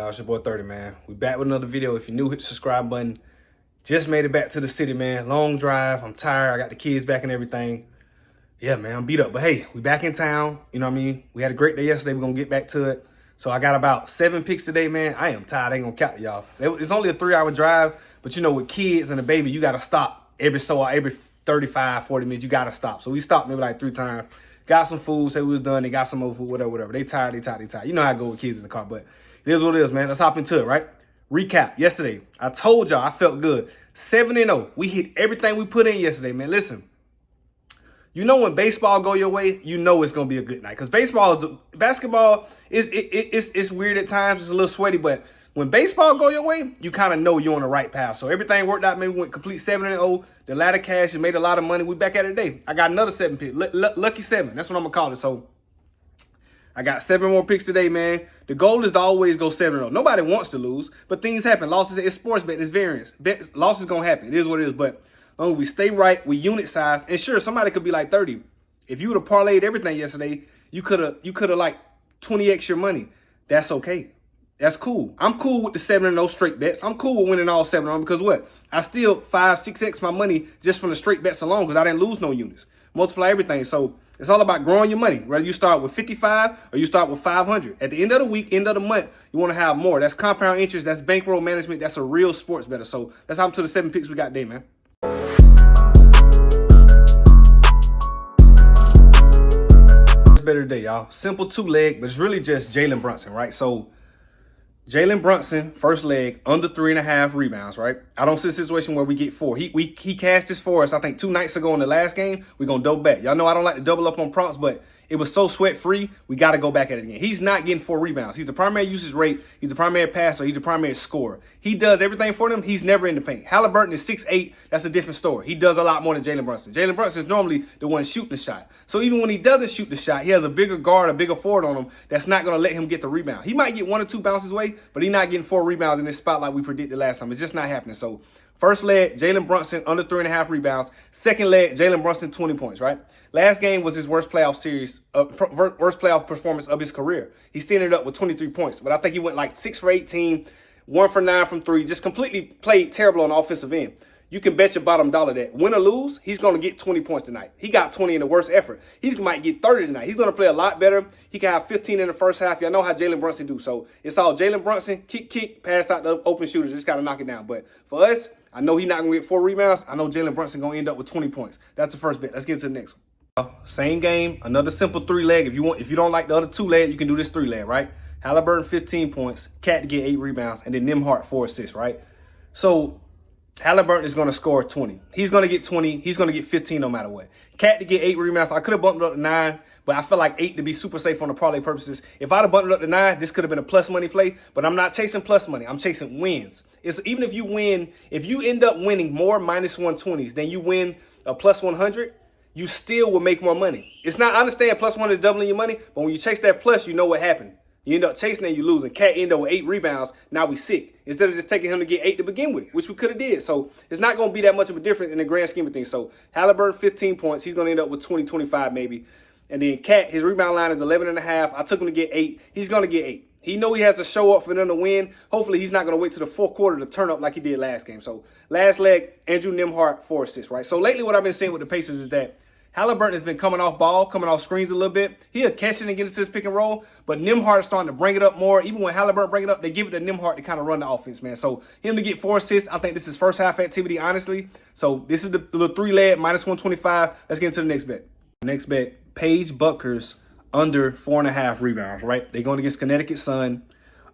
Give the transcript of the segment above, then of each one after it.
y'all? It's your boy 30, man. We back with another video. If you're new, hit the subscribe button. Just made it back to the city, man. Long drive. I'm tired. I got the kids back and everything. Yeah, man, I'm beat up. But hey, we back in town. You know what I mean? We had a great day yesterday. We're going to get back to it. So I got about 7 picks today, man. I am tired. I ain't going to count to y'all. It's only a 3-hour drive. But, you know, with kids and a baby, you got to stop every 35, 40 minutes. You got to stop. So we stopped maybe like 3 times. Got some food, said we was done. They got some more food, whatever. They tired. You know how I go with kids in the car, but it is what it is, man. Let's hop into it, right? Recap. Yesterday, I told y'all I felt good. 7-0. We hit everything we put in yesterday, man. Listen, you know when baseball go your way, you know it's going to be a good night. Because basketball, it's weird at times. It's a little sweaty, but when baseball go your way, you kind of know you're on the right path. So everything worked out. Maybe we went complete 7-0. The ladder cash and made a lot of money. We back at it today. I got another 7 pick. Lucky 7. That's what I'm going to call it. So I got 7 more picks today, man. The goal is to always go 7-0. Nobody wants to lose, but things happen. Losses, it's sports bet. It's variance. Losses going to happen. It is what it is. But as long as we stay right, we unit size. And sure, somebody could be like 30. If you would have parlayed everything yesterday, you could have like 20x your money. That's okay. That's cool. I'm cool with the 7-0 straight bets. I'm cool with winning all 7 on because what? I still 5-6x my money just from the straight bets alone because I didn't lose no units. Multiply everything. So it's all about growing your money. Whether you start with 55 or you start with 500. At the end of the week, end of the month, you want to have more. That's compound interest. That's bankroll management. That's a real sports better. So let's hop to the 7 picks we got today, man. Better today, y'all. Simple 2-leg, but it's really just Jalen Brunson, right? So Jalen Brunson, first leg, under 3.5 rebounds, right? I don't see a situation where we get 4. He cashed this for us, I think, 2 nights ago in the last game. We're going to double back. Y'all know I don't like to double up on prompts, but it was so sweat-free, we got to go back at it again. He's not getting 4 rebounds. He's the primary usage rate. He's the primary passer. He's the primary scorer. He does everything for them. He's never in the paint. Halliburton is 6'8". That's a different story. He does a lot more than Jalen Brunson. Jalen Brunson is normally the one shooting the shot. So even when he doesn't shoot the shot, he has a bigger guard, a bigger forward on him that's not going to let him get the rebound. He might get 1 or 2 bounces away, but he's not getting 4 rebounds in this spot like we predicted last time. It's just not happening. So first leg, Jalen Brunson, under 3.5 rebounds. Second leg, Jalen Brunson, 20 points, right? Last game was his worst playoff performance of his career. He ended up with 23 points, but I think he went like 6 for 18, 1 for 9 from 3, just completely played terrible on the offensive end. You can bet your bottom dollar that win or lose, he's going to get 20 points tonight. He got 20 in the worst effort. He might get 30 tonight. He's going to play a lot better. He can have 15 in the first half. Y'all know how Jalen Brunson do. So it's all Jalen Brunson, kick, pass out the open shooters. Just got to knock it down. But for us, I know he's not going to get 4 rebounds. I know Jalen Brunson going to end up with 20 points. That's the first bet. Let's get to the next one. Same game, another simple 3-leg. If you don't like the other 2-leg, you can do this 3-leg, right? Halliburton 15 points, Cat to get 8 rebounds, and then Nembhard 4 assists, right? So Halliburton is going to score 20. He's going to get 20. He's going to get 15 no matter what. Cat to get 8 rebounds. I could have bumped it up to 9, but I felt like 8 to be super safe on the parlay purposes. If I'd have bumped it up to 9, this could have been a plus money play, but I'm not chasing plus money. I'm chasing wins. It's even if you win, if you end up winning more minus 120s than you win a plus 100, you still will make more money. It's not, I understand plus 1 is doubling your money, but when you chase that plus, you know what happened. You end up chasing and you lose. And Cat ended up with 8 rebounds. Now we sick. Instead of just taking him to get 8 to begin with, which we could have did. So it's not going to be that much of a difference in the grand scheme of things. So Halliburton 15 points. He's going to end up with 20, 25 maybe. And then Cat, his rebound line is 11.5. I took him to get 8. He's going to get 8. He know he has to show up for them to win. Hopefully he's not going to wait till the 4th quarter to turn up like he did last game. So last leg, Andrew Nembhard 4 assists, right? So lately what I've been seeing with the Pacers is that Halliburton has been coming off ball, coming off screens a little bit. He'll catch it and get into his pick and roll, but Nembhard is starting to bring it up more. Even when Halliburton bring it up, they give it to Nembhard to kind of run the offense, man. So him to get 4 assists, I think this is first half activity, honestly. So this is the 3-leg, minus 125. Let's get into the next bet. Next bet, Paige Buckers, under 4.5 rebounds, right? They're going against Connecticut Sun.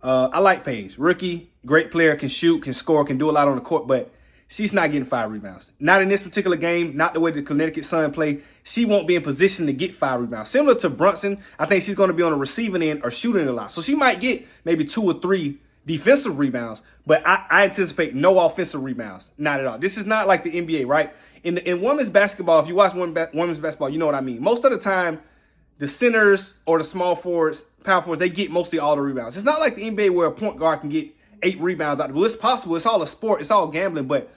I like Paige. Rookie, great player, can shoot, can score, can do a lot on the court, but she's not getting 5 rebounds. Not in this particular game, not the way the Connecticut Sun play. She won't be in position to get 5 rebounds. Similar to Brunson, I think she's going to be on the receiving end or shooting a lot. So she might get maybe 2 or 3 defensive rebounds, but I anticipate no offensive rebounds. Not at all. This is not like the NBA, right? In women's basketball, if you watch women's basketball, you know what I mean. Most of the time, the centers or the small forwards, power forwards, they get mostly all the rebounds. It's not like the NBA where a point guard can get 8 rebounds out. Well, it's possible. It's all a sport. It's all gambling, but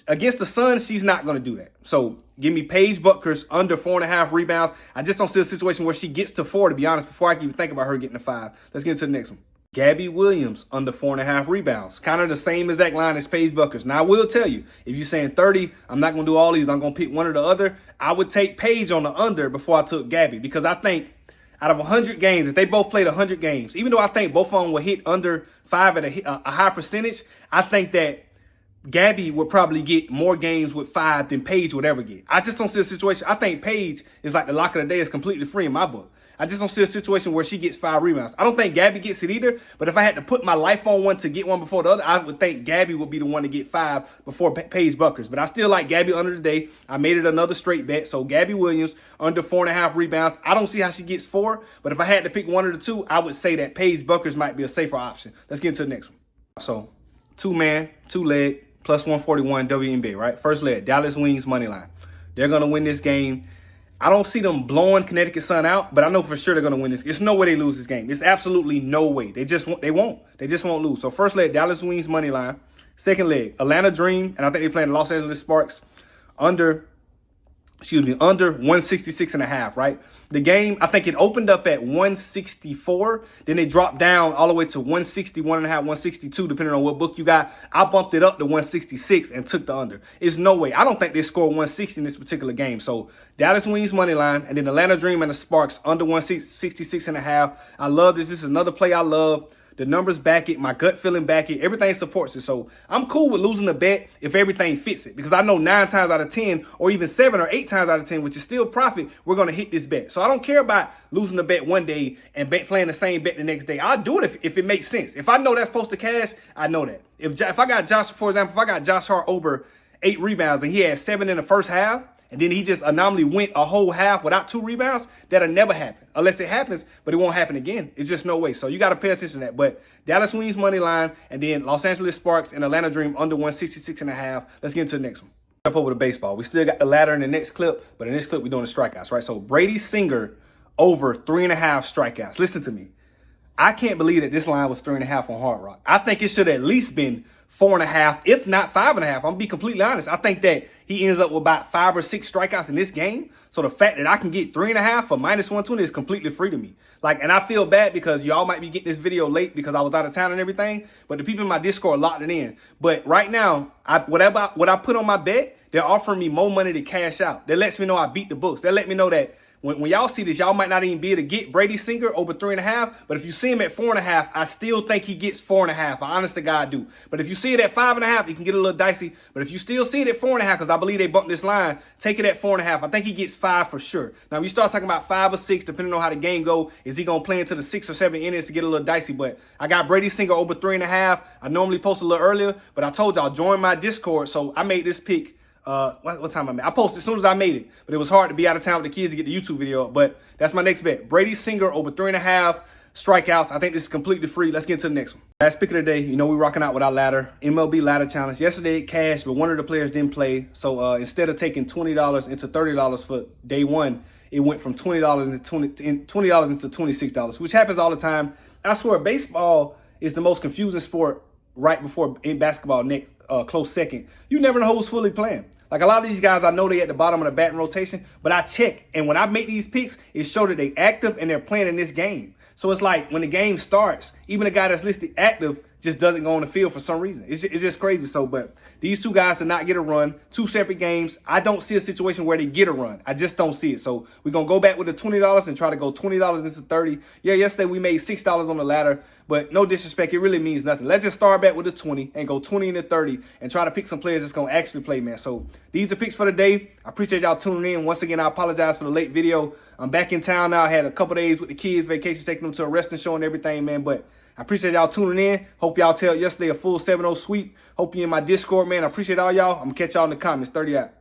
against the Suns, she's not going to do that. So give me Paige Buckers under 4.5 rebounds. I just don't see a situation where she gets to 4, to be honest, before I can even think about her getting to 5. Let's get into the next one. Gabby Williams under 4.5 rebounds. Kind of the same exact line as Paige Bueckers. Now, I will tell you, if you're saying 30, I'm not going to do all these. I'm going to pick one or the other. I would take Paige on the under before I took Gabby, because I think out of 100 games, if they both played 100 games, even though I think both of them will hit under 5 at a high percentage, I think that Gabby would probably get more games with 5 than Paige would ever get. I just don't see a situation. I think Paige is like the lock of the day, is completely free in my book. I just don't see a situation where she gets 5 rebounds. I don't think Gabby gets it either, but if I had to put my life on one to get one before the other, I would think Gabby would be the one to get 5 before Paige Bueckers. But I still like Gabby under the day. I made it another straight bet. So Gabby Williams under 4.5 rebounds. I don't see how she gets 4, but if I had to pick one of the two, I would say that Paige Bueckers might be a safer option. Let's get into the next one. So 2-man, 2-leg, plus 141 WNBA, right? First leg, Dallas Wings money line. They're going to win this game. I don't see them blowing Connecticut Sun out, but I know for sure they're going to win this. There's no way they lose this game. There's absolutely no way. They won't. They just won't lose. So first leg, Dallas Wings money line. Second leg, Atlanta Dream, and I think they're playing Los Angeles Sparks under 166.5, right? The game, I think it opened up at 164. Then they dropped down all the way to 161.5, 162, depending on what book you got. I bumped it up to 166 and took the under. There's no way. I don't think they scored 160 in this particular game. So Dallas Wings money line, and then Atlanta Dream and the Sparks under 166.5. I love this. This is another play I love. The numbers back it. My gut feeling back it. Everything supports it. So I'm cool with losing the bet if everything fits it, because I know 9 times out of 10, or even 7 or 8 times out of 10, which is still profit, we're going to hit this bet. So I don't care about losing the bet one day and playing the same bet the next day. I'll do it if it makes sense. If I know that's supposed to cash, I know that. If I got Josh, for example, if I got Josh Hart over 8 rebounds and he had 7 in the first half, and then he just anomaly went a whole half without 2 rebounds, that'll never happen. Unless it happens, but it won't happen again. It's just no way. So you got to pay attention to that. But Dallas Wings money line, and then Los Angeles Sparks and Atlanta Dream under 166.5. Let's get into the next one. Jump over to baseball. We still got the ladder in the next clip, but in this clip, we're doing the strikeouts, right? So Brady Singer over 3.5 strikeouts. Listen to me. I can't believe that this line was 3.5 on Hard Rock. I think it should have at least been 4.5, if not 5.5. I'm gonna be completely honest. I think that he ends up with about 5 or 6 strikeouts in this game. So the fact that I can get 3.5 for minus 120 is completely free to me. And I feel bad because y'all might be getting this video late because I was out of town and everything. But the people in my Discord locked it in. But right now, what I put on my bet, they're offering me more money to cash out. That lets me know I beat the books. That let me know that when y'all see this, y'all might not even be able to get Brady Singer over 3.5. But if you see him at 4.5, I still think he gets 4.5. I honest to God do. But if you see it at 5.5, it can get a little dicey. But if you still see it at 4.5, because I believe they bumped this line, take it at 4.5. I think he gets 5 for sure. Now, if you start talking about 5 or 6, depending on how the game go, is he going to play into the 6 or 7 innings to get a little dicey? But I got Brady Singer over 3.5. I normally post a little earlier, but I told y'all, join my Discord. So I made this pick. What time I made? I posted as soon as I made it, but it was hard to be out of town with the kids to get the YouTube video up. But that's my next bet. Brady Singer over 3.5 strikeouts. I think this is completely free. Let's get into the next one. Last pick of the day. You know, we're rocking out with our ladder. MLB ladder challenge. Yesterday it cashed, but one of the players didn't play. So instead of taking $20 into $30 for day one, it went from $20 into $20 into $26, which happens all the time. I swear, baseball is the most confusing sport right before in basketball next, close second. You never know who's fully playing. Like a lot of these guys, I know they at the bottom of the batting rotation, but I check. And when I make these picks, it shows that they active and they're playing in this game. So it's like when the game starts, even a guy that's listed active just doesn't go on the field for some reason. It's just crazy. So, but these two guys did not get a run. 2 separate games. I don't see a situation where they get a run. I just don't see it. So we're going to go back with the $20 and try to go $20 into 30. Yeah, yesterday we made $6 on the ladder, but no disrespect. It really means nothing. Let's just start back with the 20 and go 20 into 30 and try to pick some players that's going to actually play, man. So these are picks for the day. I appreciate y'all tuning in. Once again, I apologize for the late video. I'm back in town now. I had a couple days with the kids, vacation, taking them to a wrestling show and everything, man. But I appreciate y'all tuning in. Hope y'all tailed yesterday a full 7-0 sweep. Hope you in my Discord, man. I appreciate all y'all. I'm going to catch y'all in the comments. 30 out.